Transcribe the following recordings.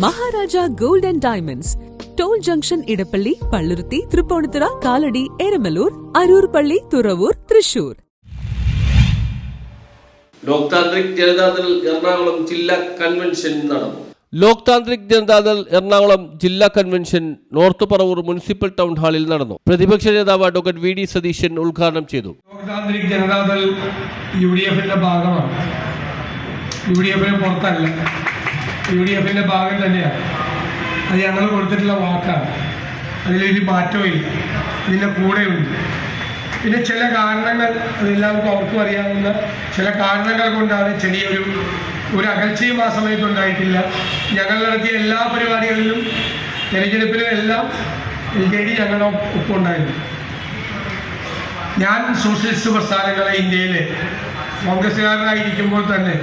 Maharaja gold and diamonds, toll junction, Edappally, Palluruthy, Tripunithura, Kalady, Eramalloor, Aroor പള്ളി, തുറവൂർ, തൃശൂർ. ലോക് താന്ത്രിക് ജനതാദൾ എറണാകുളം ജില്ലാ convention നടന്നു. ലോക് താന്ത്രിക് ജനതാദൾ എറണാകുളം ജില്ലാ convention north Paravur municipal town ഹാളിൽ നടന്നു. പ്രതിപക്ഷ നേതാവ് ഡോക്ടർ വി ഡി സതീശൻ ഉദ്ഘാടനം ചെയ്തു. ലോക് താന്ത്രിക് ജനതാദൾ UDFന്റെ ഭാഗമാണ്. UDFന് പുറത്തല്ല, UDFന്റെ ഭാഗം തന്നെയാണ്. അത് ഞങ്ങൾ കൊടുത്തിട്ടുള്ള വാക്കാണ്. അതിലൊരു മാറ്റവും ഇല്ല, ഇതിൻ്റെ കൂടെയുണ്ട്. പിന്നെ ചില കാരണങ്ങൾ, അതെല്ലാവർക്കും അവർക്കും അറിയാവുന്ന ചില കാരണങ്ങൾ കൊണ്ടാണ് ചെറിയൊരു അകൽച്ചയും ആ സമയത്ത് ഉണ്ടായിട്ടില്ല. ഞങ്ങൾ നടത്തിയ എല്ലാ പരിപാടികളിലും, തെരഞ്ഞെടുപ്പിലും എല്ലാം LJD ഞങ്ങളുടെ ഒപ്പം ഉണ്ടായിരുന്നു. ഞാൻ സോഷ്യലിസ്റ്റ് പ്രസ്ഥാനങ്ങളെ ഇന്ത്യയിലെ കോൺഗ്രസ്സുകാരനായിരിക്കുമ്പോൾ തന്നെ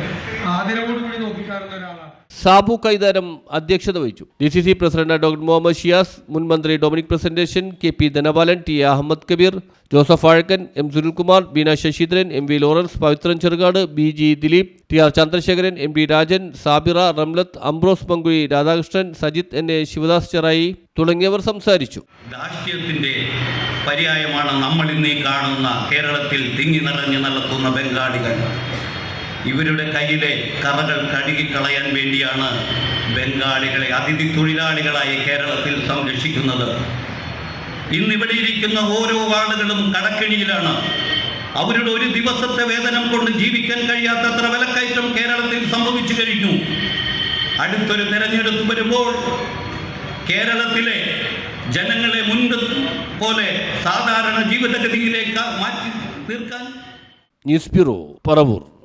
ആദരവോടുകൂടി നോക്കിക്കാണുന്ന ഒരാളാണ്. സാബു കൈതാരം അധ്യക്ഷത വഹിച്ചു. DCC president doctor Muhammad Shiyas, മുൻ മന്ത്രി Dominic Presentation, KP Dhanapalan, T Ahammed Kabeer, Joseph Azhakkan, M Sunilkumar, Beena Sasidharan, MV Lawrence, Pavithran Cherukad, BG Dileep, TR Chandrasekharan, MD Rajan, Sabira, Ramlath, Ambrose Pankuzhi, Radhakrishnan, Sajith NA, Sivadas Cherai തുടങ്ങിയവർ സംസാരിച്ചു. രാഷ്ട്രീയത്തിന്റെ പര്യായമാണ് നമ്മൾ ഇന്നീ കാണുന്ന കേരളത്തിൽ തിങ്ങി നിറഞ്ഞു നടക്കുന്ന ബംഗാളികൾ. ഇവരുടെ കയ്യിലെ കറകൾ കഴുകിക്കളയാൻ വേണ്ടിയാണ് ബംഗാളികളെ അതിഥി തൊഴിലാളികളായി കേരളത്തിൽ സംരക്ഷിക്കുന്നത്. ഇന്നിവിടെ ഇരിക്കുന്ന ഓരോ ആളുകളും കടക്കെണിയിലാണ്. അവരുടെ ഒരു ദിവസത്തെ വേതനം കൊണ്ട് ജീവിക്കാൻ കഴിയാത്തത്ര വിലക്കയറ്റം കേരളത്തിൽ സംഭവിച്ചു കഴിഞ്ഞു. അടുത്തൊരു തെരഞ്ഞെടുപ്പ് വരുമ്പോൾ കേരളത്തിലെ ജനങ്ങളെ മുൻപ് പോലെ സാധാരണ ജീവിതഗതിയിലേക്ക് മാറ്റി തീർക്കാൻ. News bureau, Paravur.